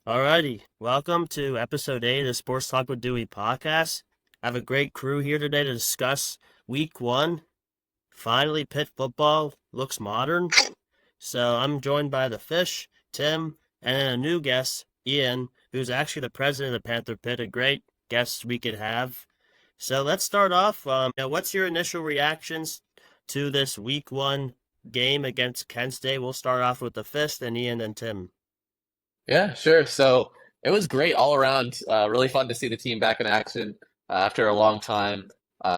Alrighty, welcome to episode 8 of the Sports Talk with Dewey podcast. I have a great crew here today to discuss week 1. Finally, Pitt football looks modern. So I'm joined by the Fish, Tim, and then a new guest, Ian, who's actually the president of Panther Pitt, a great guest we could have. So let's start off. What's your initial reactions to this week 1 game against Penn State? We'll start off with the Fish, then Ian, then Tim. Yeah, sure. So it was great all around. Really fun to see the team back in action after a long time.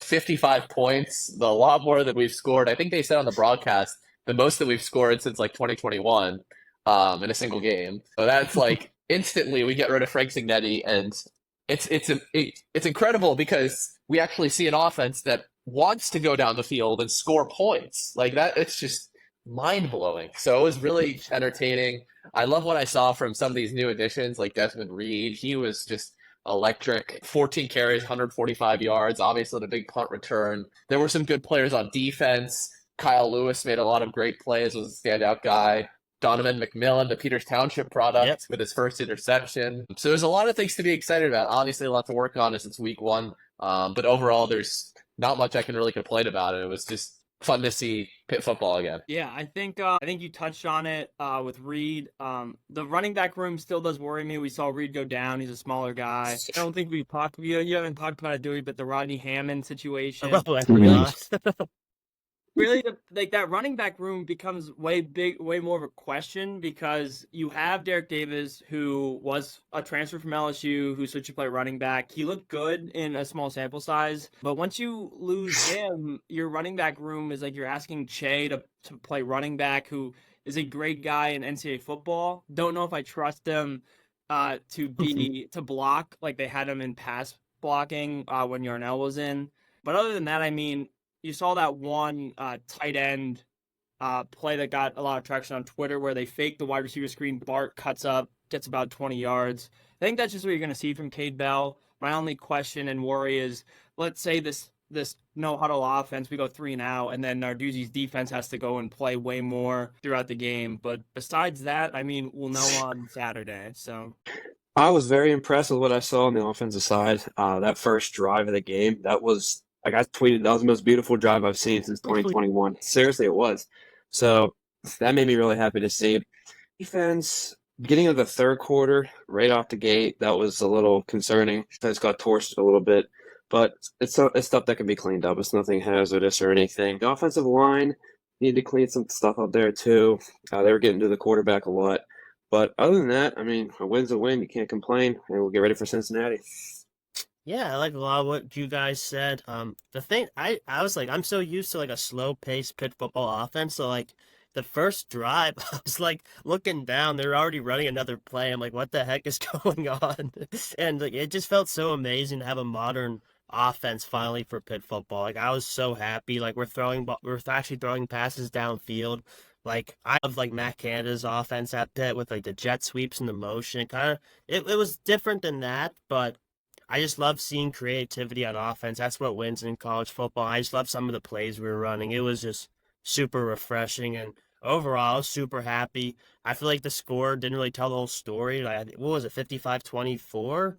55 points, a lot more than we've scored. I think they said on the broadcast the most that we've scored since like 2021 in a single game. So that's like instantly we get rid of Frank Signetti, and it's incredible because we actually see an offense that wants to go down the field and score points like that. It's just mind blowing. So it was really entertaining. I love what I saw from some of these new additions, like Desmond Reed. He was just electric. 14 carries, 145 yards, obviously the big punt return. There were some good players on defense. Kyle Lewis made a lot of great plays, was a standout guy. Donovan McMillan, the Peters Township product, with his first interception. So there's a lot of things to be excited about. Obviously, a lot to work on as it's week 1. But overall, there's not much I can really complain about. It was just fun to see Pitt football again. Yeah, I think you touched on it with Reed. The running back room still does worry me. We saw Reed go down. He's a smaller guy. I don't think we talked. You haven't talked about it, Dewey, but the Rodney Hammond situation. Oh, I forgot. Really, that running back room becomes way more of a question because you have Derek Davis, who was a transfer from LSU, who switched to play running back. He looked good in a small sample size, but once you lose him, your running back room is like you're asking Che to play running back, who is a great guy in NCAA football. Don't know if I trust him to block like they had him in pass blocking when Yarnell was in. But other than that, I mean, you saw that one tight end play that got a lot of traction on Twitter where they fake the wide receiver screen. Bart cuts up, gets about 20 yards. I think that's just what you're going to see from Cade Bell. My only question and worry is, let's say this no-huddle offense, we go 3 and out, and then Narduzzi's defense has to go and play way more throughout the game. But besides that, I mean, we'll know on Saturday. So I was very impressed with what I saw on the offensive side. That first drive of the game, that was, like I tweeted, that was the most beautiful drive I've seen since 2021. Seriously, it was. So that made me really happy to see. Defense, beginning of the third quarter, right off the gate, that was a little concerning. Defense got torched a little bit, but it's stuff that can be cleaned up. It's nothing hazardous or anything. The offensive line needed to clean some stuff up there too. They were getting to the quarterback a lot. But other than that, I mean, a win's a win. You can't complain, and we'll get ready for Cincinnati. Yeah, I like a lot of what you guys said. The thing I was like, I'm so used to like a slow-paced Pitt football offense, so like the first drive, I was like looking down, they're already running another play. I'm like, what the heck is going on? And like it just felt so amazing to have a modern offense finally for Pitt football. Like I was so happy. Like we're actually throwing passes downfield. Like I love like Matt Canada's offense at Pitt with like the jet sweeps and the motion. It was different than that, but I just love seeing creativity on offense. That's what wins in college football. I just love some of the plays we were running. It was just super refreshing, and overall, I was super happy. I feel like the score didn't really tell the whole story. Like, what was it, 55-24?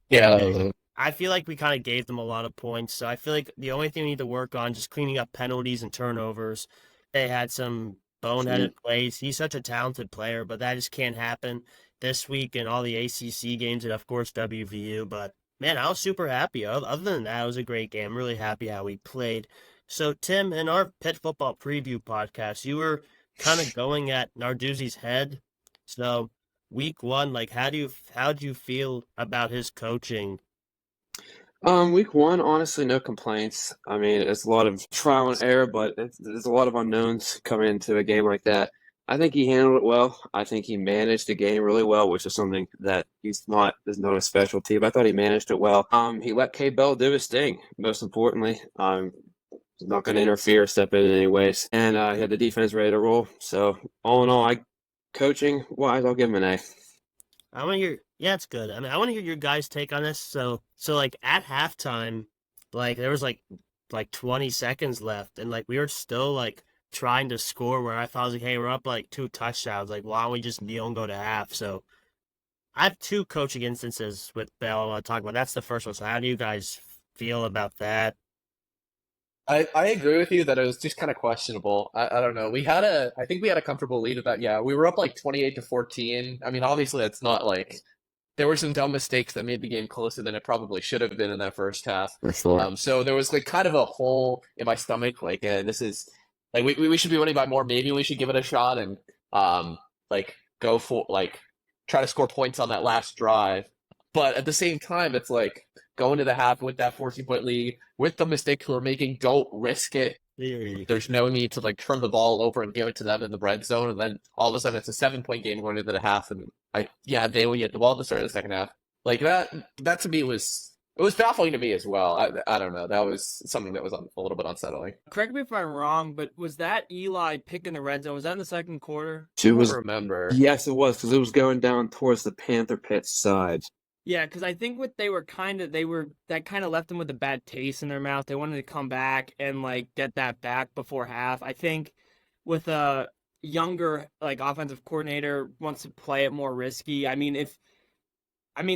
Yeah, I feel like we kind of gave them a lot of points, so I feel like the only thing we need to work on is just cleaning up penalties and turnovers. They had some boneheaded plays. He's such a talented player, but that just can't happen this week in all the ACC games and, of course, WVU. But man, I was super happy. Other than that, it was a great game. Really happy how we played. So, Tim, in our Pitt football preview podcast, you were kind of going at Narduzzi's head. So, week 1, like, how do you feel about his coaching? Week 1, honestly, no complaints. I mean, it's a lot of trial and error, but there's a lot of unknowns coming into a game like that. I think he handled it well. I think he managed the game really well, which is something that is not a specialty, but I thought he managed it well. He let K. Bell do his thing, most importantly. He's not going to interfere, step in anyways. And he had the defense ready to roll. So, all in all, coaching-wise, I'll give him an A. I want to hear, yeah, it's good. I mean, I want to hear your guys' take on this. So like at halftime, like there was like 20 seconds left, and like we were still like trying to score. Where I thought I was like, hey, we're up like 2 touchdowns. Like, why don't we just kneel and go to half? So I have two coaching instances with Bell I want to talk about. That's the first one. So how do you guys feel about that? I agree with you that it was just kind of questionable. I don't know. I think we had a comfortable lead at that. Yeah, we were up like 28-14. I mean, obviously that's not like there were some dumb mistakes that made the game closer than it probably should have been in that first half. For sure. So there was like kind of a hole in my stomach. Like, this is like we should be winning by more. Maybe we should give it a shot and like go for like try to score points on that last drive. But at the same time, it's like going to the half with that 14-point lead, with the mistakes we're making, don't risk it. There's no need to like turn the ball over and give it to them in the red zone, and then all of a sudden it's a 7-point game going into the half, and they will get the ball to start the second half. Like that to me was baffling to me as well. I don't know. That was something that was a little bit unsettling. Correct me if I'm wrong, but was that Eli pick in the red zone? Was that in the second quarter? I don't remember. Yes, it was, because it was going down towards the Panther Pitt side. Yeah, because I think what that kind of left them with a bad taste in their mouth. They wanted to come back and like get that back before half. I think with a younger like offensive coordinator wants to play it more risky. I mean,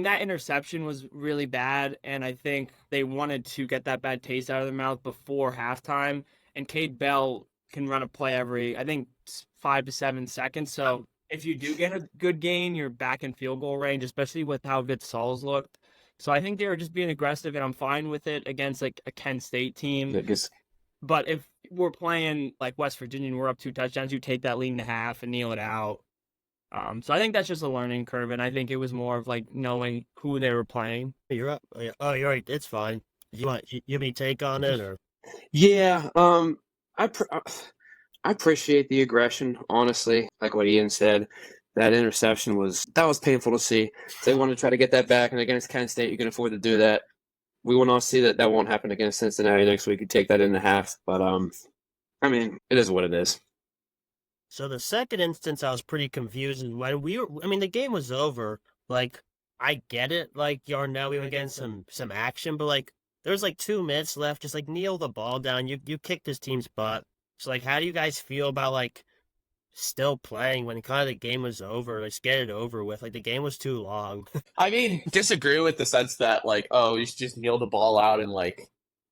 that interception was really bad, and I think they wanted to get that bad taste out of their mouth before halftime. And Cade Bell can run a play every, I think, 5 to 7 seconds. So if you do get a good gain, you're back in field goal range, especially with how good Sauls looked. So I think they were just being aggressive, and I'm fine with it against like a Penn State team. But if we're playing like West Virginia and we're up 2 touchdowns, you take that lead in half and kneel it out. So I think that's just a learning curve, and I think it was more of like knowing who they were playing. You're up. Oh, you're right. It's fine. You have any take on it or? Yeah, I appreciate the aggression, honestly. Like what Ian said, that interception was painful to see. They want to try to get that back, and against Penn State, you can afford to do that. We will not see that won't happen against Cincinnati next week. You take that in the half, but I mean, it is what it is. So the second instance, I was pretty confused when the game was over. Like, I get it. Like, Yarnell, we were getting some action, but like, there's like 2 minutes left. Just like kneel the ball down. You kicked this team's butt. So like, how do you guys feel about like still playing when kind of the game was over? Let's get it over with. Like the game was too long. I mean, disagree with the sense that like, oh, you should just kneel the ball out and like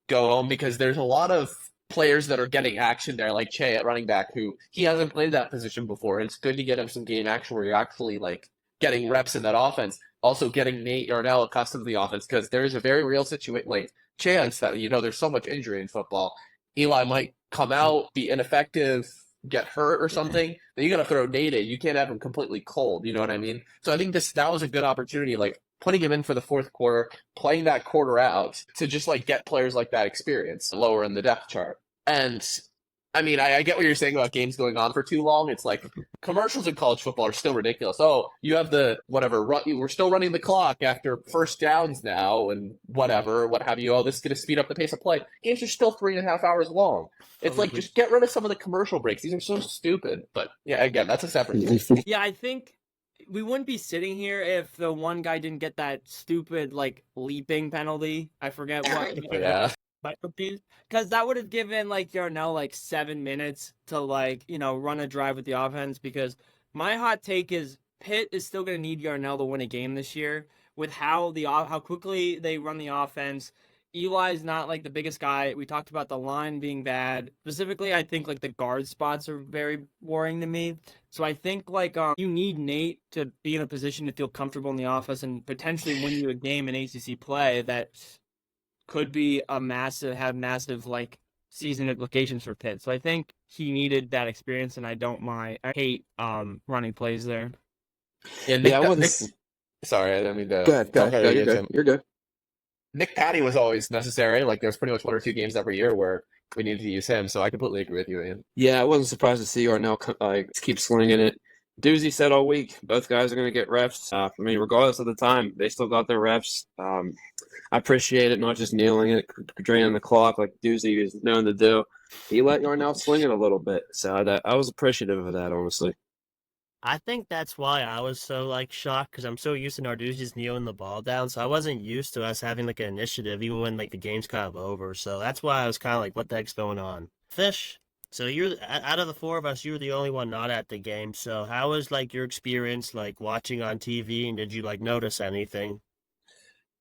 go home, because there's a lot of players that are getting action there, like Che at running back, who he hasn't played that position before. It's good to get him some game action where you're actually like getting reps in that offense. Also getting Nate Yarnell accustomed to the offense, because there's a very real situation, like chance that, there's so much injury in football. Eli might come out, be ineffective, get hurt or something, then you got to throw Nate in. You can't have him completely cold, you know what I mean? So I think that was a good opportunity, like putting him in for the fourth quarter, playing that quarter out to just like get players like that experience lower in the depth chart. And I mean, I get what you're saying about games going on for too long. It's like commercials in college football are still ridiculous. Oh, you have the whatever, we're still running the clock after first downs now and whatever, what have you. Oh, this is going to speed up the pace of play. Games are still 3.5 hours long. It's like, just get rid of some of the commercial breaks. These are so stupid. But yeah, again, that's a separate thing. Yeah, I think we wouldn't be sitting here if the one guy didn't get that stupid, like, leaping penalty. I forget what. Yeah. Because that would have given like Yarnell like 7 minutes to like run a drive with the offense. Because my hot take is Pitt is still going to need Yarnell to win a game this year with how quickly they run the offense. Eli's not like the biggest guy. We talked about the line being bad. Specifically, I think like the guard spots are very worrying to me. So I think like you need Nate to be in a position to feel comfortable in the offense and potentially win you a game in ACC play that could be have massive like season implications for Pitt. So I think he needed that experience, and I hate running plays there. Yeah, sorry, I didn't mean to. Go ahead. You're good. Nick Patty was always necessary. Like there's pretty much 1 or 2 games every year where we needed to use him. So I completely agree with you, Ian. Yeah, I wasn't surprised to see Yarnell keep slinging it. Doozy said all week, both guys are going to get reps. I mean, regardless of the time, they still got their reps. I appreciate it, not just kneeling it, draining the clock like Doozy is known to do. He let Yarnell sling it a little bit, so I was appreciative of that, honestly. I think that's why I was so like shocked, because I'm so used to Narduzzi just kneeling the ball down, so I wasn't used to us having like an initiative even when like the game's kind of over. So that's why I was kind of like, what the heck's going on? Fish, So you're out of the four of us, you were the only one not at the game. So how was like your experience like watching on TV, and did you like notice anything?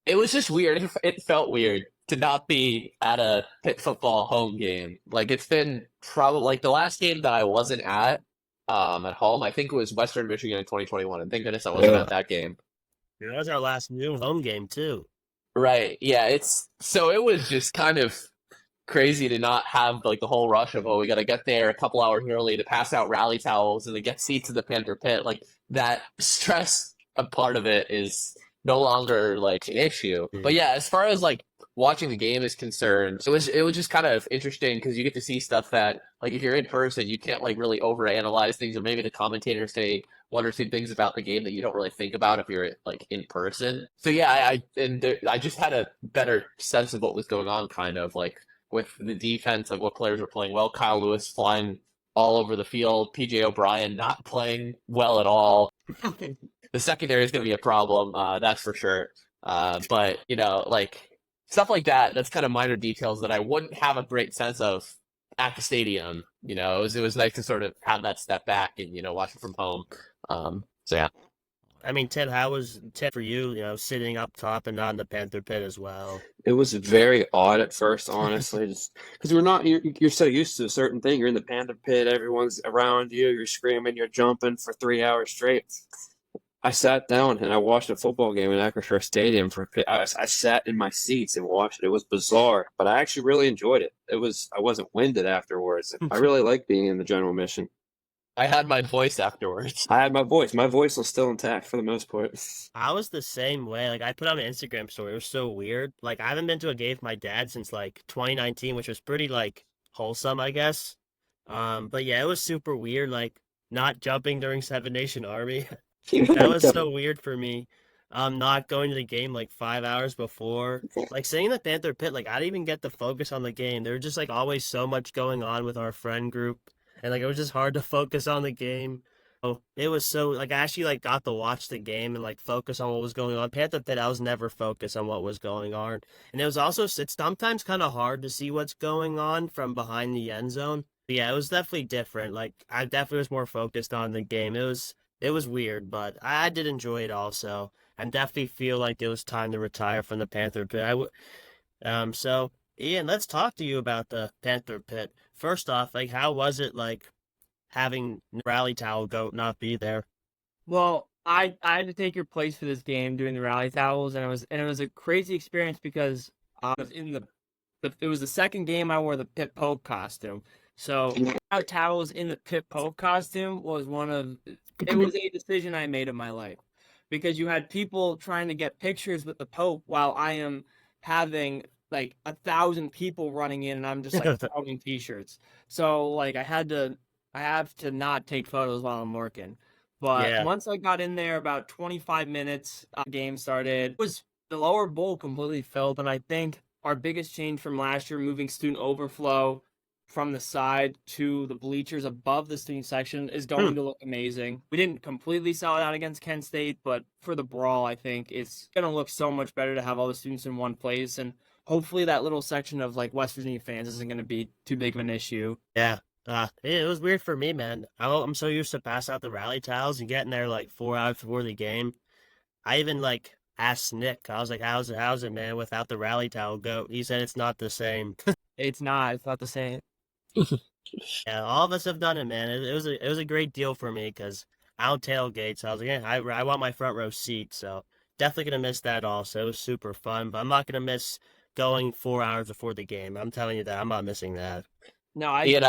It was just weird. It felt weird to not be at a Pitt football home game. Like it's been probably like the last game that I wasn't at home. I think it was Western Michigan in 2021, and thank goodness I wasn't Yeah. at that game. Yeah, that was our last new home game too. Right. Yeah, it's so it was just kind of crazy to not have like the whole rush of, oh, we got to get there a couple hours early to pass out rally towels and to get seats in the Panther Pit. Like that stress, a part of it is no longer like an issue. But yeah, as far as like watching the game is concerned, it was just kind of interesting because you get to see stuff that like if you're in person, you can't like really overanalyze things, or maybe the commentators say one or two things about the game that you don't really think about if you're like in person. So yeah, I just had a better sense of what was going on, kind of like with the defense of what players were playing well. Kyle Lewis flying all over the field. PJ O'Brien not playing well at all. The secondary is going to be a problem, that's for sure. But, you know, like stuff like that, that's kind of minor details that I wouldn't have a great sense of at the stadium. You know, it was nice to sort of have that step back and, you know, watch it from home. So, yeah. I mean, Ted, how was Ted for you? You know, sitting up top and not in the Panther Pit as well. It was very odd at first, honestly, just because you're so used to a certain thing. You're in the Panther Pit, everyone's around you, you're screaming, you're jumping for 3 hours straight. I sat down and I watched a football game in Acrisure Stadium I sat in my seats and watched it. It was bizarre, but I actually really enjoyed it. I wasn't winded afterwards. I really like being in the general mission. I had my voice afterwards. I had my voice. My voice was still intact for the most part. I was the same way. Like I put on an Instagram story. It was so weird. Like I haven't been to a game with my dad since like 2019, which was pretty like wholesome, I guess. But yeah, it was super weird. Like not jumping during Seven Nation Army. That was so weird for me. Not going to the game like 5 hours before. Like sitting in the Panther Pit, like I didn't even get to focus on the game. There was just like always so much going on with our friend group. And like it was just hard to focus on the game. Oh, it was so like I actually like got to watch the game and like focus on what was going on. Panther Pit, I was never focused on what was going on, and it was also it's sometimes kind of hard to see what's going on from behind the end zone. But yeah, it was definitely different. Like I definitely was more focused on the game. It was weird, but I did enjoy it also. I definitely feel like it was time to retire from the Panther Pit. So Ian, let's talk to you about the Panther Pit. First off, like how was it like having rally towel goat not be there? Well, I had to take your place for this game doing the rally towels, and it was a crazy experience because I was in it was the second game I wore the Pitt Pope costume. So our towels in the Pitt Pope costume was it was a decision I made in my life, because you had people trying to get pictures with the Pope while I am having like 1,000 people running in, and I'm just like throwing t-shirts. So like I have to not take photos while I'm working. But Yeah. once I got in there, about 25 minutes, game started. The lower bowl completely filled, and I think our biggest change from last year, moving student overflow from the side to the bleachers above the student section, is going to look amazing. We didn't completely sell it out against Penn State, but for the brawl, I think it's going to look so much better to have all the students in one place, and hopefully that little section of like West Virginia fans isn't going to be too big of an issue. Yeah. It was weird for me, man. I'm so used to pass out the rally towels and getting there like 4 hours before the game. I even like asked Nick. I was like, "How's it, man? Without the rally towel goat?" He said it's not the same. It's not the same. Yeah, all of us have done it, man. It was a great deal for me because I don't tailgate, so I was like, yeah, I want my front row seat, so definitely gonna miss that. Also, it was super fun, but I'm not gonna miss going 4 hours before the game. I'm telling you that I'm not missing that. No, Ian,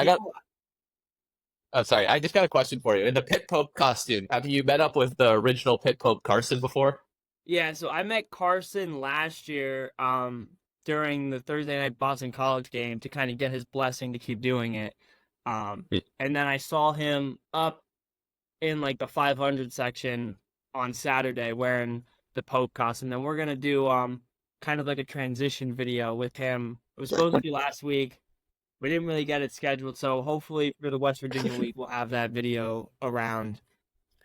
I'm sorry, I just got a question for you. In the Pitt Pope costume, have you met up with the original Pitt Pope Carson before? Yeah, so I met Carson last year during the Thursday night Boston College game to kind of get his blessing to keep doing it. And then I saw him up in like the 500 section on Saturday wearing the Pope costume. Then we're gonna do kind of like a transition video with him. It was supposed to be last week. We didn't really get it scheduled, so hopefully for the West Virginia week we'll have that video around.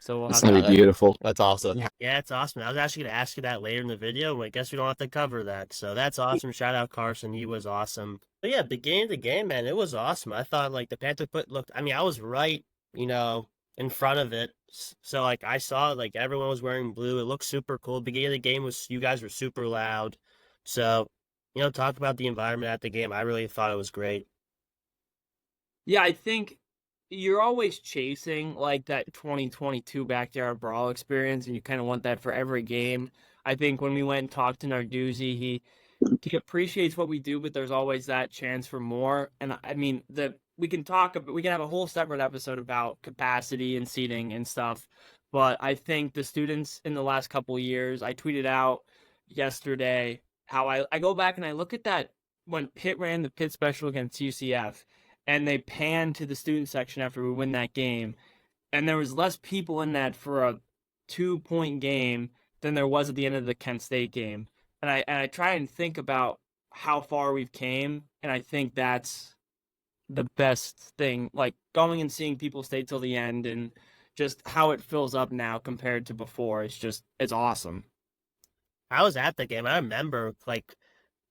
So we'll It's have gonna to. be beautiful. That's awesome. Yeah, it's awesome. I was actually going to ask you that later in the video, but I guess we don't have to cover that. So that's awesome. Shout out Carson. He was awesome. But yeah, beginning of the game, man, it was awesome. I thought like the Panther Pit looked, I mean, I was right, in front of it. So like I saw like everyone was wearing blue. It looked super cool. Beginning of the game was, you guys were super loud. So, talk about the environment at the game. I really thought it was great. Yeah, I think you're always chasing like that 2022 backyard brawl experience, and you kind of want that for every game. I think when we went and talked to Narduzzi, he appreciates what we do, but there's always that chance for more. And I mean, we can have a whole separate episode about capacity and seating and stuff. But I think the students in the last couple of years, I tweeted out yesterday how I go back and I look at that when Pitt ran the Pitt special against UCF, and they panned to the student section after we win that game, and there was less people in that for a 2-point game than there was at the end of the Kent State game. And I try and think about how far we've came, and I think that's the best thing. Like going and seeing people stay till the end, and just how it fills up now compared to before. It's awesome. I was at the game. I remember like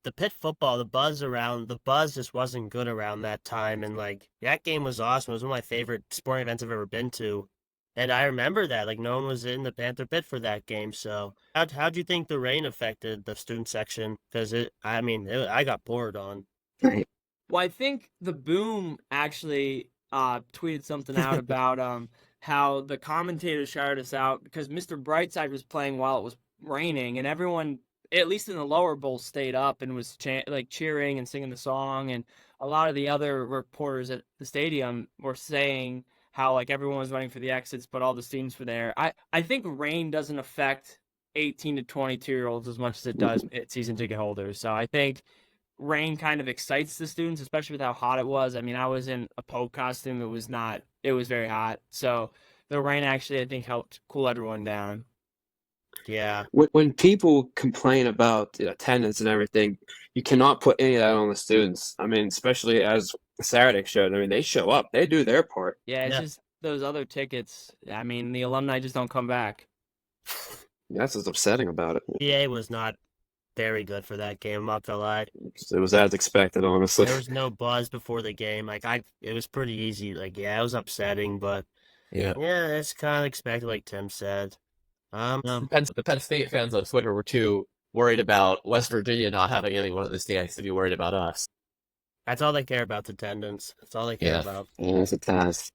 the Pitt football, the buzz just wasn't good around that time. And like that game was awesome. It was one of my favorite sporting events I've ever been to. And I remember that, like, no one was in the Panther Pit for that game. So, how'd you think the rain affected the student section? Because I got poured on. Well, I think the Boom actually tweeted something out about how the commentators shouted us out because Mr. Brightside was playing while it was raining, and everyone, at least in the lower bowl, stayed up and was cheering and singing the song. And a lot of the other reporters at the stadium were saying how like everyone was running for the exits, but all the students were there. I think rain doesn't affect 18 to 22-year-olds as much as it does season ticket holders. So I think rain kind of excites the students, especially with how hot it was. I mean, I was in a Pope costume. It was very hot. So the rain actually, I think, helped cool everyone down. Yeah. When people complain about the attendance and everything, you cannot put any of that on the students. I mean, especially as Saturday showed. I mean, they show up. They do their part. Yeah, it's just those other tickets. I mean, the alumni just don't come back. That's what's upsetting about it. PA was not very good for that game, I'm not gonna lie. It was as expected, honestly. There was no buzz before the game. It was pretty easy. Like, yeah, it was upsetting, but Yeah. it's kind of expected, like Tim said. The Penn State fans on Twitter were too worried about West Virginia not having anyone in the stands to be worried about us. That's all they care about, attendance. That's all they care about. Yeah, it's a task.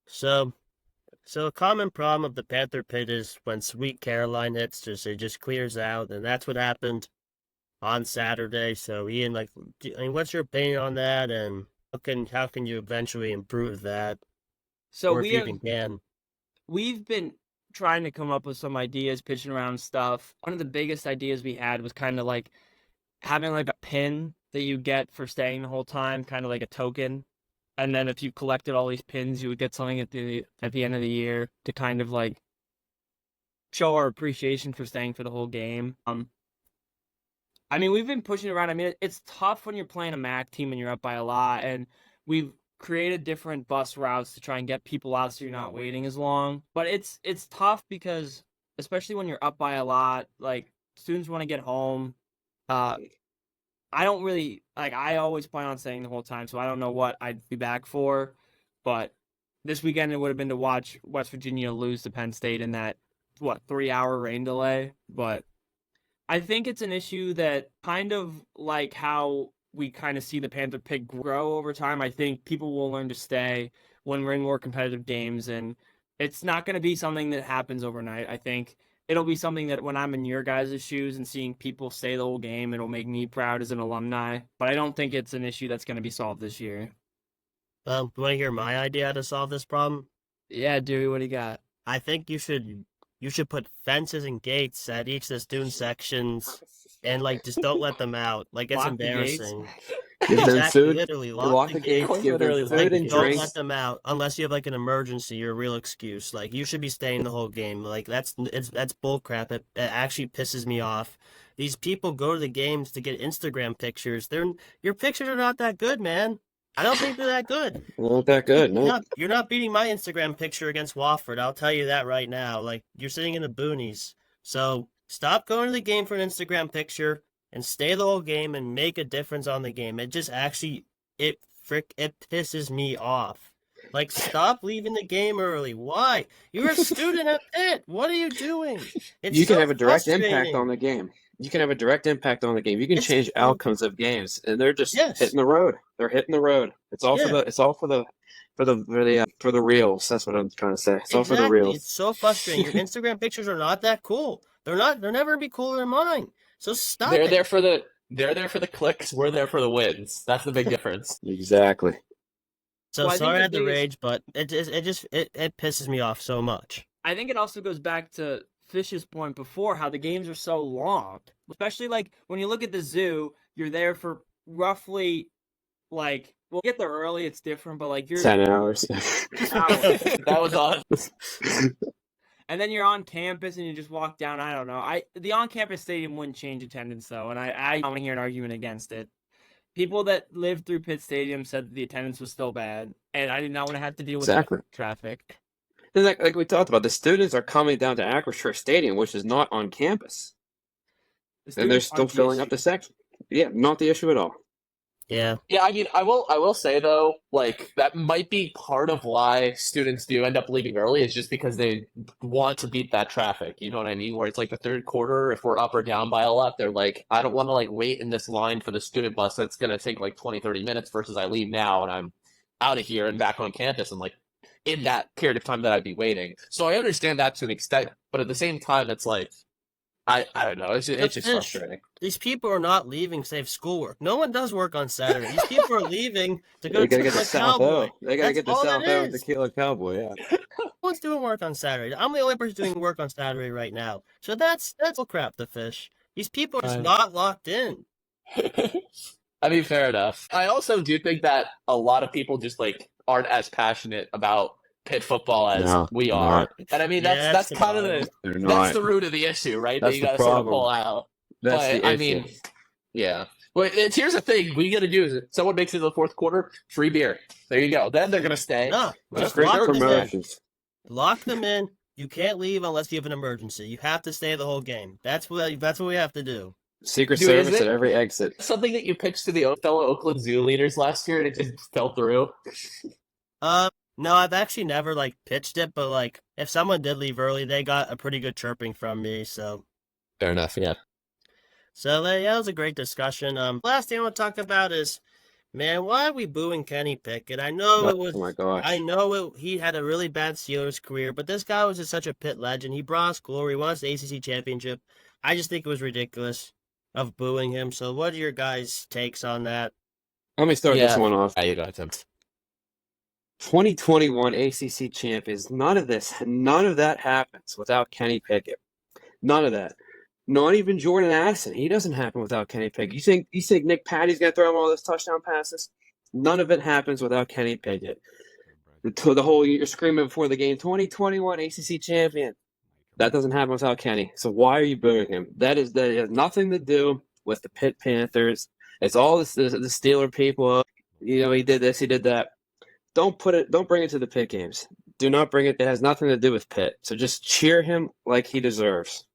So a common problem of the Panther Pit is when Sweet Caroline hits, it just clears out, and that's what happened on Saturday. So Ian, what's your opinion on that, and how can you eventually improve that? So or if you even can. We've been trying to come up with some ideas, pitching around stuff. One of the biggest ideas we had was kind of like having like a pin that you get for staying the whole time, kind of like a token. And then if you collected all these pins, you would get something at the end of the year to kind of like show our appreciation for staying for the whole game. I mean, we've been pushing around. I mean, it's tough when you're playing a MAC team and you're up by a lot, and we've created different bus routes to try and get people out so you're not waiting as long. But it's tough because, especially when you're up by a lot, like students want to get home. I don't really I always plan on staying the whole time, so I don't know what I'd be back for. But this weekend it would have been to watch West Virginia lose to Penn State in that 3-hour rain delay. But I think it's an issue that kind of like how we kind of see the Panther Pit grow over time. I think people will learn to stay when we're in more competitive games, and it's not going to be something that happens overnight. I think it'll be something that when I'm in your guys' shoes and seeing people stay the whole game, it'll make me proud as an alumni. But I don't think it's an issue that's going to be solved this year. Do you want to hear my idea to solve this problem? Yeah, Dewey, what do you got? I think you should put fences and gates at each of the student sections, and just don't let them out. It's Lock the gates? embarrassing. Give them Exactly, food. literally Lock lock the the gates. gates. Give them food and Don't drinks. let them out unless you have an emergency or a real excuse. You should be staying the whole game. That's bullcrap. It actually pisses me off. These people go to the games to get Instagram pictures. Your pictures are not that good, man. I don't think they're that good. Not that good, no. You're not beating my Instagram picture against Wofford. I'll tell you that right now. Like, you're sitting in the boonies. So stop going to the game for an Instagram picture and stay the whole game and make a difference on the game. It just actually, it pisses me off. Like, stop leaving the game early. Why? You're a student at Pitt. What are you doing? You can have a direct impact on the game. You can have a direct impact on the game. You can change outcomes of games, and they're just hitting the road. They're hitting the road. It's all for the reels. That's what I'm trying to say. It's all for the reels. It's so frustrating. Your Instagram pictures are not that cool. They're never gonna be cooler than mine. So stop. They're there for the clicks. We're there for the wins. That's the big difference. Exactly. So well, sorry I had the rage, but it pisses me off so much. I think it also goes back to Fish's point before, how the games are so long. Especially like when you look at the zoo, you're there for roughly like, we'll get there early, it's different, but like you're 10 hours. That was on. And then you're on campus and you just walk down. I don't know. The on-campus stadium wouldn't change attendance though, and I don't want to hear an argument against it. People that lived through Pitt Stadium said that the attendance was still bad, and I did not want to have to deal with traffic. And like we talked about, the students are coming down to Acrisure Stadium, which is not on campus. And they're still filling up the section. Yeah, not the issue at all. Yeah. Yeah, I mean, I will say though, like that might be part of why students do end up leaving early is just because they want to beat that traffic. You know what I mean? Where it's like the third quarter, if we're up or down by a lot, they're like, I don't want to like wait in this line for the student bus that's going to take like 20, 30 minutes versus I leave now and I'm out of here and back on campus and like in that period of time that I'd be waiting. So I understand that to an extent, but at the same time, it's like, I don't know. It's just frustrating. These people are not leaving to save schoolwork. No one does work on Saturday. These people are leaving to go to the Cowboy. They gotta get to South O with the Tequila Cowboy. Yeah. No one's doing work on Saturday. I'm the only person doing work on Saturday right now. So that's all crap to Fish. These people are just not locked in. I mean, fair enough. I also do think that a lot of people just like aren't as passionate about Pitt football as we are. And I mean, that's kind of that's the root of the issue, right? That's that you got to sort of pull out. That's but I mean, yeah. Well, here's the thing: we got to do is someone makes it to the fourth quarter, free beer. There you go. Then they're gonna stay. No, just lock them in. You can't leave unless you have an emergency. You have to stay the whole game. That's what we have to do. Secret Service at every exit. Something that you pitched to the fellow Oakland Zoo leaders last year, and it just fell through. No, I've actually never like pitched it, but like if someone did leave early, they got a pretty good chirping from me. So fair enough, yeah. So yeah, that was a great discussion. Last thing I want to talk about is, man, why are we booing Kenny Pickett? I know it was. Oh my gosh. I know he had a really bad Steelers career, but this guy was just such a Pitt legend. He brought us glory. He won us the ACC championship. I just think it was ridiculous of booing him. So what are your guys' takes on that? Let me start this one off. Yeah, you got him. 2021 ACC champions. None of that happens without Kenny Pickett. None of that. Not even Jordan Addison. He doesn't happen without Kenny Pickett. You think Nick Patty's gonna throw him all those touchdown passes? None of it happens without Kenny Pickett. The whole you're screaming before the game, 2021 ACC champion. That doesn't happen without Kenny. So why are you booing him? That has nothing to do with the Pitt Panthers. It's all the Steeler people. You know, he did this, he did that. Don't bring it to the Pitt games. Do not bring it. It has nothing to do with Pitt. So just cheer him like he deserves.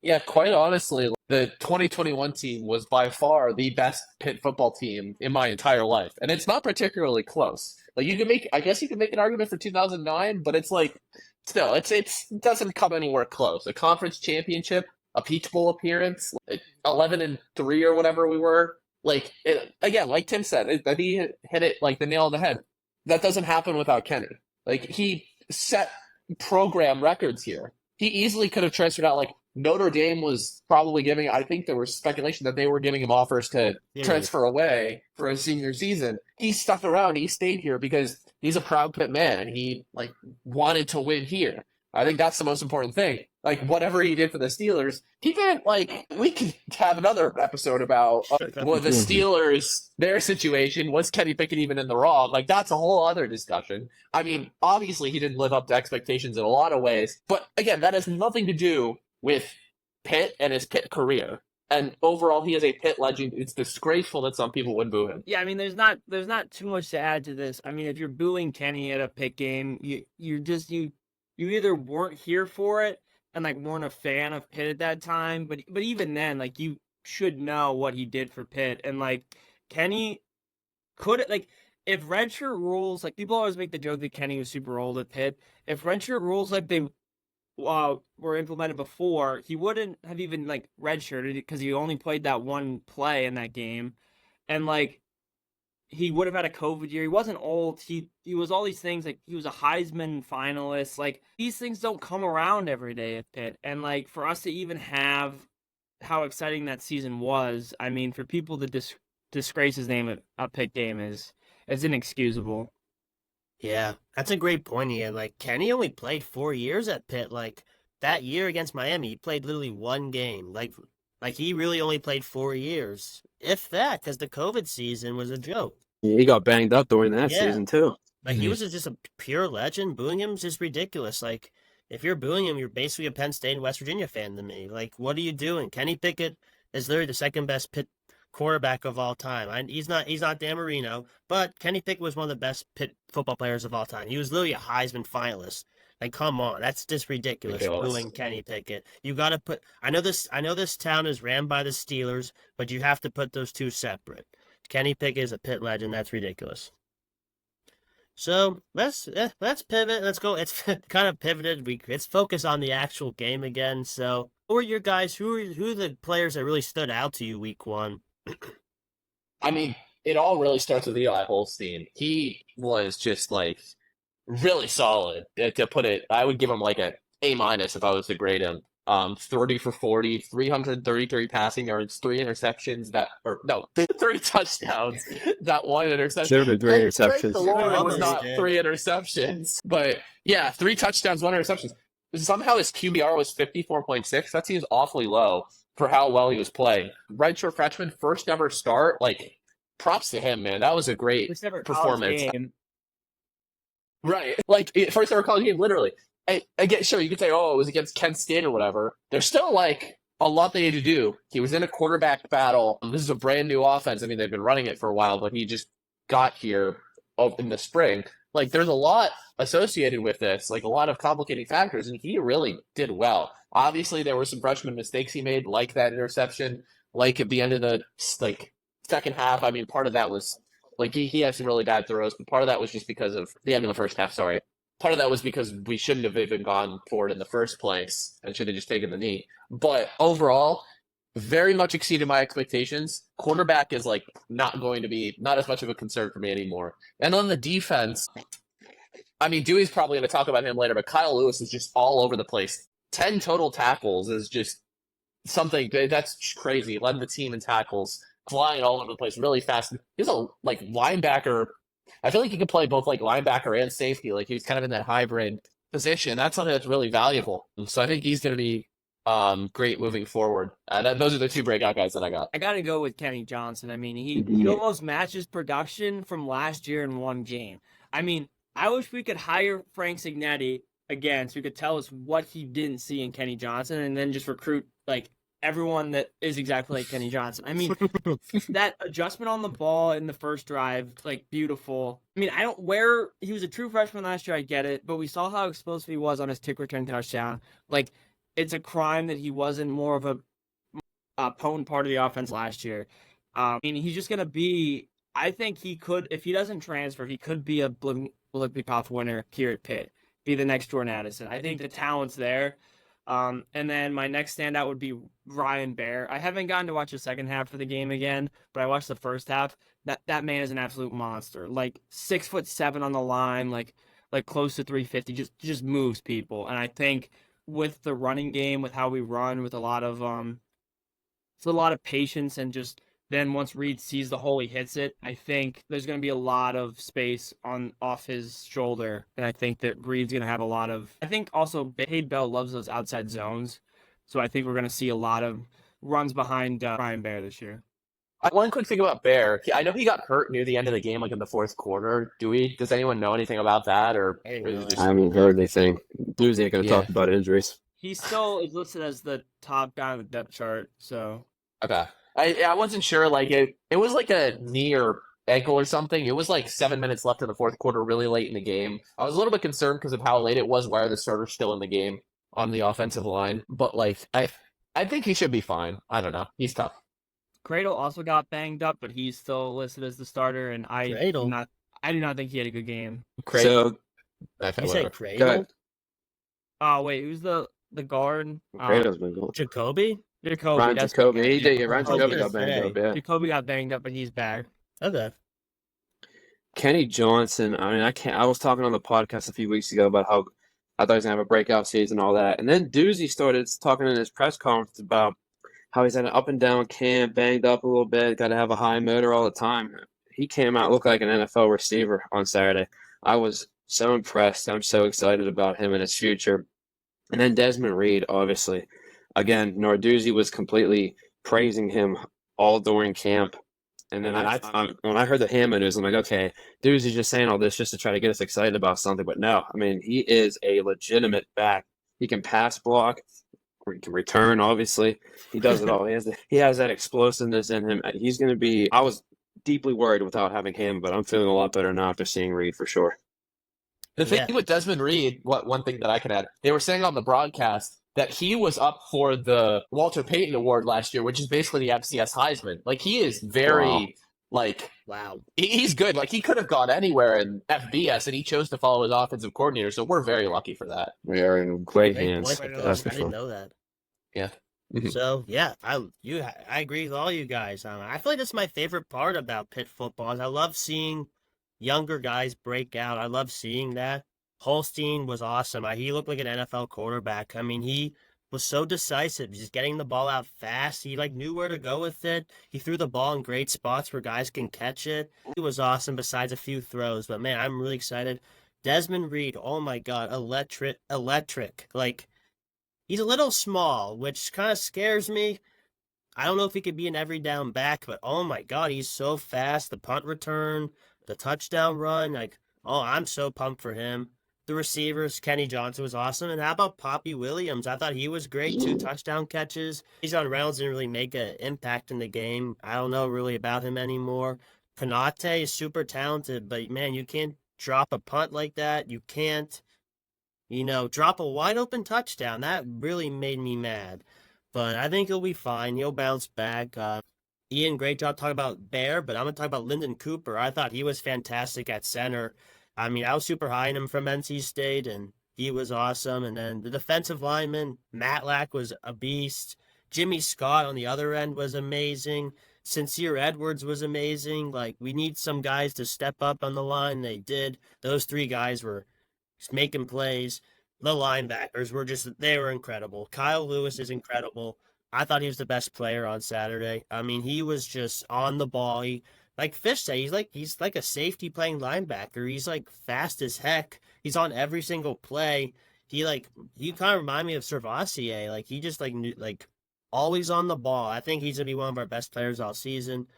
Yeah, quite honestly, the 2021 team was by far the best Pitt football team in my entire life. And it's not particularly close. Like I guess you can make an argument for 2009, but it's like, still, it doesn't come anywhere close. A conference championship, a Peach Bowl appearance, 11-3 or whatever we were. Like, again, like Tim said, that he hit it like the nail on the head. That doesn't happen without Kenny. Like, he set program records here. He easily could have transferred out. Like, Notre Dame was probably giving, I think there was speculation that they were giving him offers to transfer away for his senior season. He stuck around. He stayed here because he's a proud Pitt man, and he, like, wanted to win here. I think that's the most important thing. Like, whatever he did for the Steelers, he didn't, like, we could have another episode about the Steelers, their situation. Was Kenny Pickett even in the wrong? Like, that's a whole other discussion. I mean, obviously he didn't live up to expectations in a lot of ways. But, again, that has nothing to do with Pitt and his Pitt career. And overall, he is a Pitt legend. It's disgraceful that some people would boo him. Yeah, I mean, there's not too much to add to this. I mean, if you're booing Kenny at a Pitt game, you either weren't here for it and like weren't a fan of Pitt at that time, but even then, like you should know what he did for Pitt, and like Kenny could like if redshirt rules, like people always make the joke that Kenny was super old at Pitt. If redshirt rules like they were implemented before, he wouldn't have even like redshirted because he only played that one play in that game, and like he would have had a COVID year. He wasn't old. He was all these things. Like he was a Heisman finalist. Like these things don't come around every day at Pitt, and like for us to even have how exciting that season was, I mean, for people to disgrace his name at a Pitt game is inexcusable. Yeah, that's a great point, Ian. Like, Kenny only played 4 years at Pitt. Like, that year against Miami, he played literally one game. Like he really only played 4 years, if that, because the COVID season was a joke. Yeah, he got banged up during that season, too. Like, he was just a pure legend. Booing him is just ridiculous. Like, if you're booing him, you're basically a Penn State and West Virginia fan to me. Like, what are you doing? Kenny Pickett is literally the second best Pitt quarterback of all time. He's not Dan Marino, but Kenny Pickett was one of the best Pitt football players of all time. He was literally a Heisman finalist. Like, come on, that's just ridiculous. Booing Kenny Pickett. You got to put. I know this town is ran by the Steelers, but you have to put those two separate. Kenny Pickett is a Pitt legend. That's ridiculous. So let's pivot. Let's go. It's kind of pivoted. Let's focus on the actual game again. So, who are your guys? Who are the players that really stood out to you week one? I mean, it all really starts with Eli Holstein. He was just like really solid. To put it, I would give him like a A- if I was to grade him. 30 for 40, 333 passing yards, 3 interceptions 3 touchdowns, that 1 interception. Should have been 3 interceptions. The Lord, it was not 3 interceptions. But yeah, 3 touchdowns, 1 interception. Somehow his QBR was 54.6. That seems awfully low for how well he was playing. Redshirt freshman, first ever start. Like, props to him, man. That was a great performance. Right. Like, first ever college game, literally. I get, sure, you could say, oh, it was against Kent State or whatever. There's still, like, a lot they need to do. He was in a quarterback battle. This is a brand new offense. I mean, they've been running it for a while, but he just got here in the spring. Like, there's a lot associated with this, like a lot of complicating factors, and he really did well. Obviously, there were some freshman mistakes he made, like that interception, like at the end of the second half. I mean, part of that was like he had some really bad throws, but part of that was just because of the end of the first half. Sorry, part of that was because we shouldn't have even gone for it in the first place and should have just taken the knee. But overall, very much exceeded my expectations. Quarterback is like not as much of a concern for me anymore. And on the defense, I mean, Dewey's probably going to talk about him later, but Kyle Lewis is just all over the place. 10 total tackles is just something that's crazy. Led the team in tackles, flying all over the place, really fast. He's a linebacker. I feel like he could play both like linebacker and safety. Like he's kind of in that hybrid position. That's something that's really valuable. So I think he's going to be great moving forward. Those are the 2 breakout guys that I got. I got to go with Kenny Johnson. I mean, he almost matches production from last year in one game. I mean, I wish we could hire Frank Signetti again so he could tell us what he didn't see in Kenny Johnson and then just recruit like everyone that is exactly like Kenny Johnson. I mean, that adjustment on the ball in the first drive, like beautiful. I mean, he was a true freshman last year, I get it, but we saw how explosive he was on his kick return touchdown. Like, it's a crime that he wasn't more of a potent part of the offense last year. I mean, he's just going to be, I think he could, if he doesn't transfer, he could be a Biletnikoff winner here at Pitt, be the next Jordan Addison. I think the talent's there. And then my next standout would be Ryan Baer. I haven't gotten to watch the second half of the game again, but I watched the first half. That man is an absolute monster. Like 6'7" on the line, like close to 350, just moves people. And I think with the running game, with how we run, with a lot of patience, and just then once Reed sees the hole, he hits it. I think there's going to be a lot of space off his shoulder, and I think that Reed's going to have a lot of. I think also Cade Bell loves those outside zones, so I think we're going to see a lot of runs behind Ryan Baer this year. One quick thing about Baer, I know he got hurt near the end of the game, like in the fourth quarter. Does anyone know anything about that, or I haven't heard anything. Blues ain't going to talk about injuries. He still is listed as the top guy on the depth chart, so. Okay. I wasn't sure. Like it was like a knee or ankle or something. It was like 7 minutes left in the fourth quarter, really late in the game. I was a little bit concerned because of how late it was. Why are the starters still in the game on the offensive line? But like I think he should be fine. I don't know. He's tough. Cradle also got banged up, but he's still listed as the starter, and I Cradle? do not think he had a good game. So Okay, You whatever. say go Cradle? ahead. Oh wait, who's the guard? Cradle's been going. Jacoby? Jacoby. Ryan That's Jacoby. good. He did. Yeah, Ryan I was Jacoby gonna got banged say. up. Yeah. Jacoby got banged up, but he's back. Okay. Kenny Johnson. I mean, I can't. I was talking on the podcast a few weeks ago about how I thought he was gonna have a breakout season and all that, and then Doozy started talking in his press conference about how he's had an up and down camp, banged up a little bit, got to have a high motor all the time. He came out looked like an NFL receiver on Saturday. I was so impressed. I'm so excited about him and his future. And then Desmond Reed, obviously. Again, Narduzzi was completely praising him all during camp. And then when I heard the Hammond news, I'm like, okay, Doozy's just saying all this just to try to get us excited about something. But no, I mean, he is a legitimate back. He can pass block. He can return, obviously. He does it all. He has that explosiveness in him. He's going to be – I was deeply worried without having him, but I'm feeling a lot better now after seeing Reed for sure. The thing Yeah. with Desmond Reed, one thing that I can add, they were saying on the broadcast that he was up for the Walter Payton Award last year, which is basically the FCS Heisman. Like, he is very, Wow. like, Wow. he's good. Like, he could have gone anywhere in FBS, and he chose to follow his offensive coordinator, so we're very lucky for that. We are in great Great hands. point. That's That's I for didn't sure. know that. Yeah. Mhm. So yeah, I agree with all you guys. I feel like that's my favorite part about Pitt football. Is I love seeing younger guys break out. I love seeing that. Holstein was awesome. He looked like an NFL quarterback. I mean, he was so decisive. He's just getting the ball out fast. He like knew where to go with it. He threw the ball in great spots where guys can catch it. He was awesome besides a few throws. But man, I'm really excited. Desmond Reed, oh my God, electric. Like, he's a little small, which kind of scares me. I don't know if he could be an every down back, but oh my God, he's so fast. The punt return, the touchdown run, like, oh, I'm so pumped for him. The receivers, Kenny Johnson was awesome. And how about Poppy Williams? I thought he was great. 2 touchdown catches. Bijan Reynolds didn't really make an impact in the game. I don't know really about him anymore. Konate is super talented, but man, you can't drop a punt like that. You can't, drop a wide open touchdown. That really made me mad. But I think he'll be fine. He'll bounce back. Ian, great job talking about Bear, but I'm going to talk about Lyndon Cooper. I thought he was fantastic at center. I mean, I was super high on him from NC State, and he was awesome. And then the defensive lineman, Matlack, was a beast. Jimmy Scott on the other end was amazing. Sincere Edwards was amazing. Like, we need some guys to step up on the line. They did. Those 3 guys were just making plays. The linebackers were they were incredible. Kyle Lewis is incredible. I thought he was the best player on Saturday. I mean, he was just on the ball. Like Fish said, he's like a safety playing linebacker. He's like fast as heck. He's on every single play. He kind of remind me of Servassier. Like, he just always on the ball. I think he's gonna be one of our best players all season.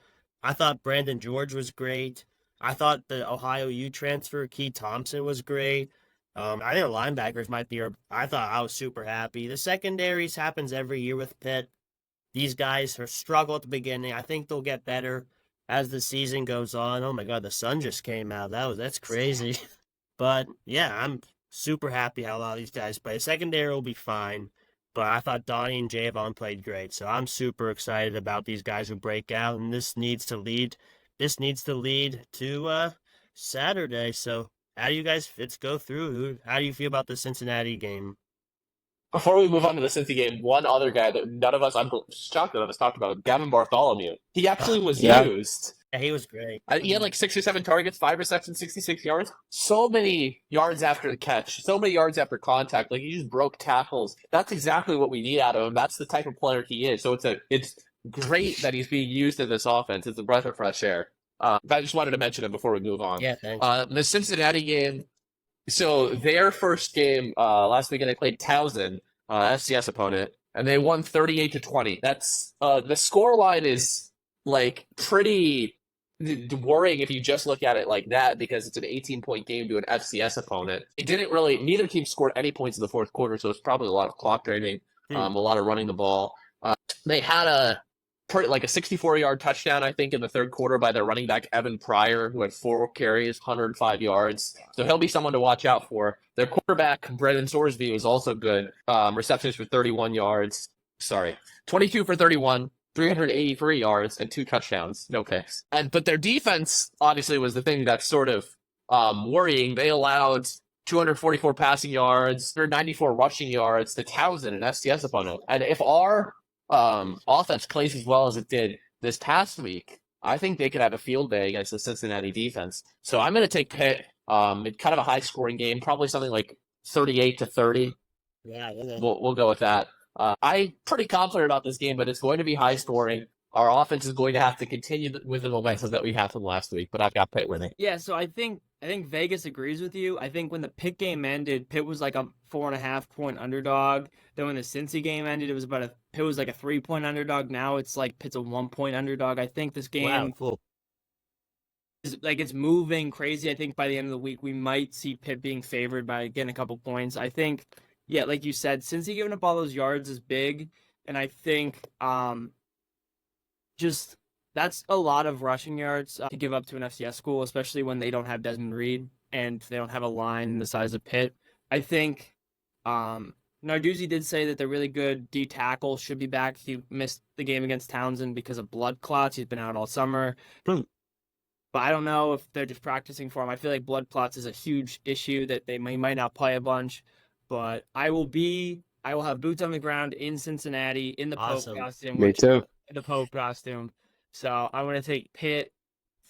I thought Brandon George was great. I thought the Ohio U transfer, Key Thompson, was great. I think the linebackers might be. I thought I was super happy. The secondaries happens every year with Pitt. These guys struggle at the beginning. I think they'll get better as the season goes on. Oh my God, the sun just came out. That's crazy. But yeah, I'm super happy how a lot of these guys play. Secondary will be fine. But I thought Donnie and Javon played great. So I'm super excited about these guys who break out, and this needs to lead to Saturday. So how do you guys go through? How do you feel about the Cincinnati game? Before we move on to the Cincy game, one other guy that I'm shocked none of us talked about, Gavin Bartholomew. He actually was used. Yeah, he was great. He had like 6 or 7 targets, 5 receptions, 66 yards. So many yards after the catch, so many yards after contact. Like, he just broke tackles. That's exactly what we need out of him. That's the type of player he is. So it's great that he's being used in this offense. It's a breath of fresh air. I just wanted to mention him before we move on. Yeah, thanks. The Cincinnati game. So their first game last weekend, they played Towson, FCS opponent, and they won 38-20. That's the score line is like pretty worrying if you just look at it like that, because it's an 18-point game to an FCS opponent. Neither team scored any points in the fourth quarter, so it's probably a lot of clock draining, a lot of running the ball. They had like a 64-yard touchdown, I think, in the third quarter by their running back, Evan Pryor, who had 4 carries, 105 yards. So he'll be someone to watch out for. Their quarterback, Brendan Sorsby, is also good. Receptions for 31 yards. 22 for 31, 383 yards, and 2 touchdowns. No picks. But their defense, obviously, was the thing that's sort of worrying. They allowed 244 passing yards, 194 rushing yards to Townsend, an FCS opponent. And if our offense plays as well as it did this past week, I think they could have a field day against the Cincinnati defense. So I'm going to take Pitt. It's kind of a high-scoring game, probably something like 38-30. Yeah. We'll go with that. I'm pretty confident about this game, but it's going to be high-scoring. Our offense is going to have to continue with the momentum that we had from last week, but I've got Pitt winning. Yeah, so I think Vegas agrees with you. I think when the Pitt game ended, Pitt was like a 4.5-point underdog. Then when the Cincy game ended, Pitt was like a 3-point underdog. Now it's like Pitt's a 1-point underdog. I think this game is like it's moving crazy. I think by the end of the week we might see Pitt being favored by getting a couple points. I think, yeah, like you said, Cincy giving up all those yards is big, and I think just that's a lot of rushing yards to give up to an FCS school, especially when they don't have Desmond Reed and they don't have a line the size of Pitt. I think Narduzzi did say that they're really good D tackle should be back. He missed the game against Townsend because of blood clots. He's been out all summer. But I don't know if they're just practicing for him. I feel like blood clots is a huge issue that he might not play a bunch. But I will have boots on the ground in Cincinnati in the Pope costume. Me too. The Pope costume. So I'm going to take Pitt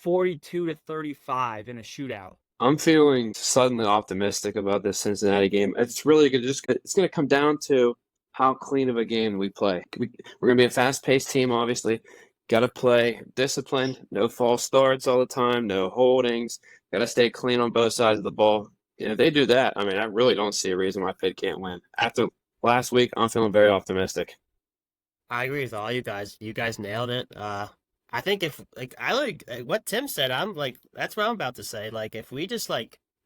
42-35 in a shootout. I'm feeling suddenly optimistic about this Cincinnati game. It's really good. It's going to come down to how clean of a game we play. We're going to be a fast-paced team, obviously. Got to play disciplined, no false starts all the time, no holdings. Got to stay clean on both sides of the ball. If they do that, I mean, I really don't see a reason why Pitt can't win. After last week, I'm feeling very optimistic. I agree with all you guys. You guys nailed it. I think if I like what Tim said, I'm like that's what I'm about to say. Like if we just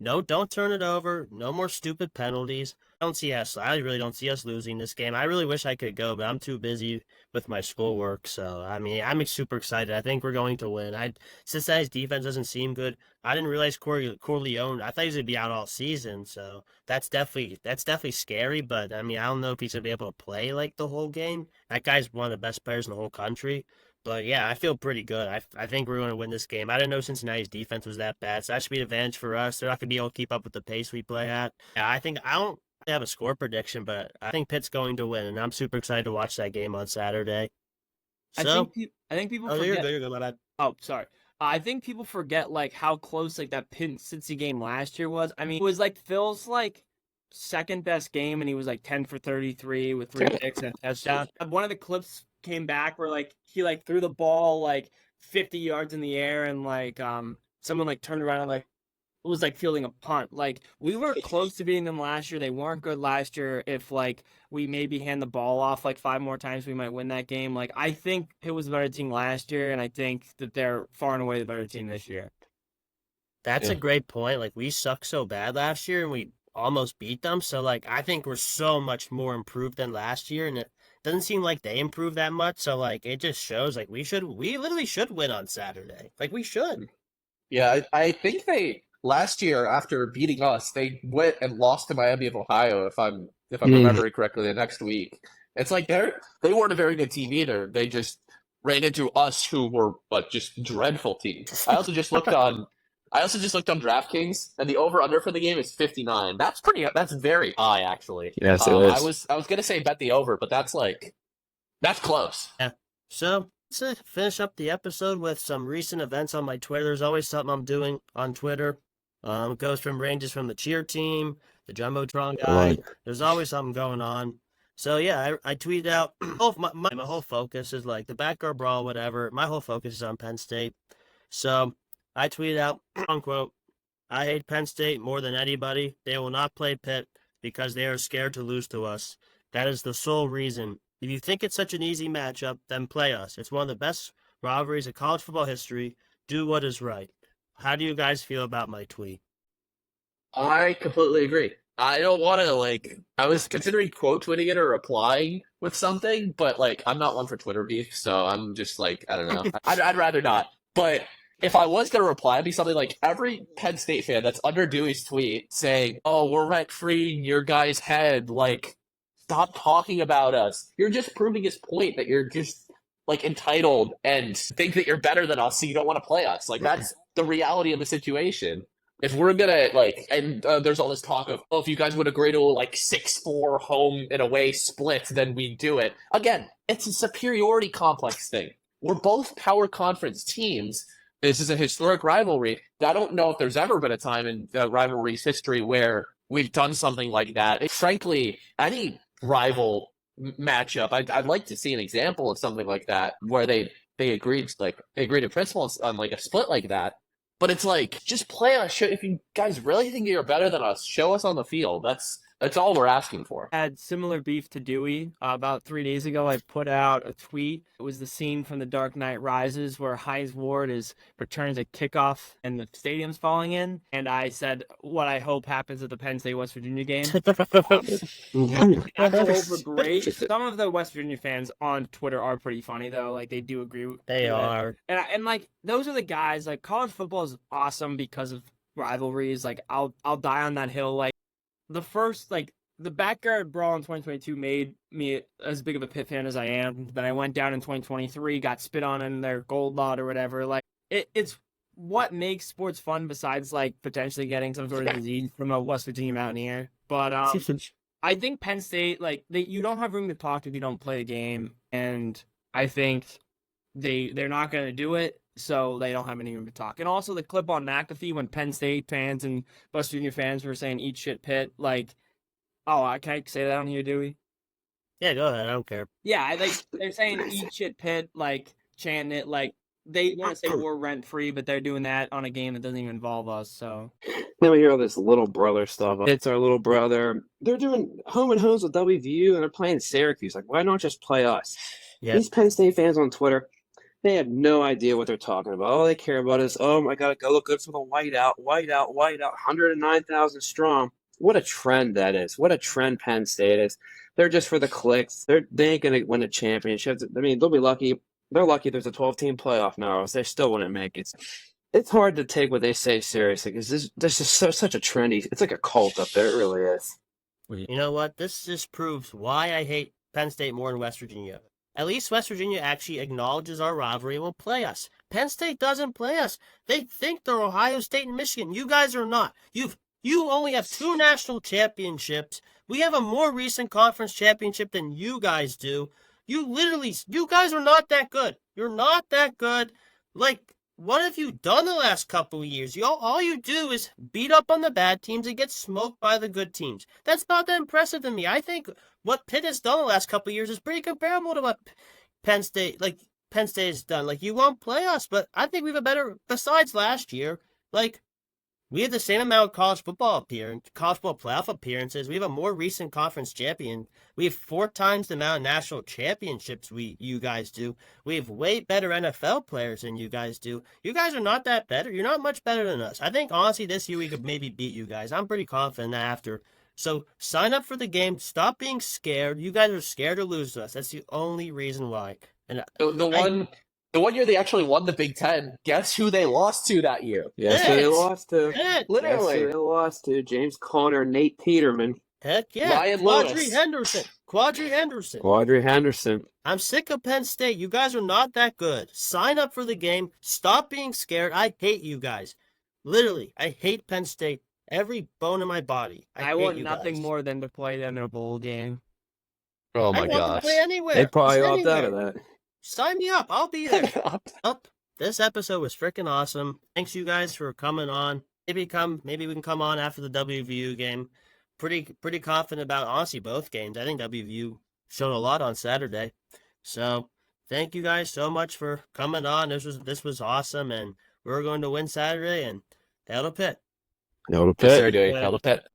don't turn it over, no more stupid penalties. I really don't see us losing this game. I really wish I could go, but I'm too busy with my schoolwork. So I mean, I'm super excited. I think we're going to win. Cincinnati's defense doesn't seem good. I didn't realize Corleone. I thought he was gonna be out all season. So that's definitely scary. But I mean, I don't know if he's gonna be able to play like the whole game. That guy's one of the best players in the whole country. But yeah, I feel pretty good. I think we're going to win this game. I didn't know Cincinnati's defense was that bad, so that should be an advantage for us. They're not going to be able to keep up with the pace we play at. Yeah, I don't have a score prediction, but I think Pitt's going to win, and I'm super excited to watch that game on Saturday. So, I think people you're forget. good, my bad. Oh, sorry. I think people forget like how close like that Pitt Cincy game last year was. I mean, it was like Phil's like second best game, and he was like 10 for 33 with 3 picks and a touchdown. One of the clips came back where like he like threw the ball like 50 yards in the air, and like someone like turned around and like it was like fielding a punt. Like we were close to beating them last year. They weren't good last year. If like we maybe hand the ball off like 5 more times, we might win that game. Like I think Pitt was a better team last year, and I think that they're far and away the better team this year. That's a great point. Like we sucked so bad last year, and we almost beat them. So like I think we're so much more improved than last year, and it doesn't seem like they improved that much. So like it just shows like we literally should win on Saturday. Like we should. Yeah, I think last year after beating us, they went and lost to Miami of Ohio. If I'm remembering correctly, the next week. It's like they weren't a very good team either. They just ran into us, who were just dreadful teams. I also just looked on DraftKings, and the over/under for the game is 59. That's very high, actually. Yes, it is. I was gonna say bet the over, but that's close. Yeah. So to finish up the episode with some recent events on my Twitter. There's always something I'm doing on Twitter. It ranges from the cheer team, the Jumbotron guy. Right. There's always something going on. So yeah, I tweeted out. My whole focus is like the backyard brawl, whatever. My whole focus is on Penn State. So I tweeted out, unquote, I hate Penn State more than anybody. They will not play Pitt because they are scared to lose to us. That is the sole reason. If you think it's such an easy matchup, then play us. It's one of the best rivalries in college football history. Do what is right. How do you guys feel about my tweet? I completely agree. I don't want to I was considering quote tweeting it or replying with something, but I'm not one for Twitter beef, so I'm just I don't know. I'd rather not. But if I was gonna reply, it'd be something like every Penn State fan that's under Dewey's tweet saying, "Oh, we're rent free in your guys' head." Stop talking about us. You're just proving his point that you're just entitled and think that you're better than us, so you don't want to play us. That's the reality of the situation. If we're gonna and there's all this talk of, if you guys would agree to a 6-4 home and away split, then we do it. Again, it's a superiority complex thing. We're both power conference teams. This is a historic rivalry. I don't know if there's ever been a time in the rivalry's history where we've done something like that. Frankly, any rival matchup, I'd like to see an example of something like that where they agreed to principles on a split like that. But it's just play us. If you guys really think you're better than us, show us on the field. That's all we're asking for. I had similar beef to Dewey. About 3 days ago, I put out a tweet. It was the scene from The Dark Knight Rises where Hines Ward is returning a kickoff and the stadium's falling in. And I said what I hope happens at the Penn State West Virginia game. Over great. Some of the West Virginia fans on Twitter are pretty funny though. They do agree with They are. And those are the guys. College football is awesome because of rivalries. I'll die on that hill. The first, the backyard brawl in 2022 made me as big of a Pitt fan as I am. Then I went down in 2023, got spit on in their gold lot or whatever. It's what makes sports fun besides, potentially getting some sort of disease from a West Virginia Mountaineer. But I think Penn State, you don't have room to talk if you don't play a game. And I think they're not going to do it. So they don't have any room to talk. And also the clip on McAfee when Penn State fans and West Virginia fans were saying "eat shit, Pitt." Can I say that on here, Dewey? Yeah, go ahead. I don't care. Yeah, they're saying "eat shit, Pitt," chanting it. They want to say we're rent free, but they're doing that on a game that doesn't even involve us. So then we hear all this little brother stuff. It's our little brother. They're doing home and homes with WVU, and they're playing Syracuse. Why not just play us? Yeah. These Penn State fans on Twitter, they have no idea what they're talking about. All they care about is, oh my God, go look good for the whiteout, 109,000 strong. What a trend that is. What a trend Penn State is. They're just for the clicks. They ain't going to win a championship. I mean, they'll be lucky. They're lucky there's a 12-team playoff now, or else they still wouldn't make it. It's hard to take what they say seriously because this is such a trendy. It's like a cult up there. It really is. You know what? This just proves why I hate Penn State more than West Virginia. At least West Virginia actually acknowledges our rivalry and will play us. Penn State doesn't play us. They think they're Ohio State and Michigan. You guys are not. You only have 2 national championships. We have a more recent conference championship than you guys do. You guys are not that good. You're not that good. What have you done the last couple of years? All you do is beat up on the bad teams and get smoked by the good teams. That's not that impressive to me. I think what Pitt has done the last couple of years is pretty comparable to what Penn State has done. You won't play us, but I think we have a better, besides last year, we have the same amount of college football playoff appearances. We have a more recent conference champion. We have 4 times the amount of national championships you guys do. We have way better NFL players than you guys do. You guys are not that better. You're not much better than us. I think, honestly, this year we could maybe beat you guys. I'm pretty confident after. So sign up for the game. Stop being scared. You guys are scared to lose to us. That's the only reason why. And The one year they actually won the Big Ten, guess who they lost to that year? Yes, they lost to. Literally. Yes, they lost to James Conner, Nate Peterman. Heck yeah. Ryan Lewis. Quadri Henderson. I'm sick of Penn State. You guys are not that good. Sign up for the game. Stop being scared. I hate you guys. Literally, I hate Penn State. Every bone in my body. I want nothing more than to play them in a bowl game. Oh my gosh. gosh. I want to play anywhere. They probably opt out of that. Sign me up. I'll be there. This episode was freaking awesome. Thanks you guys for coming on. Maybe we can come on after the WVU game. Pretty confident about, honestly, both games. I think WVU showed a lot on Saturday. So thank you guys so much for coming on. This was awesome, and we're going to win Saturday, and hail to Pitt. Hail to Pitt. Hail to Pitt.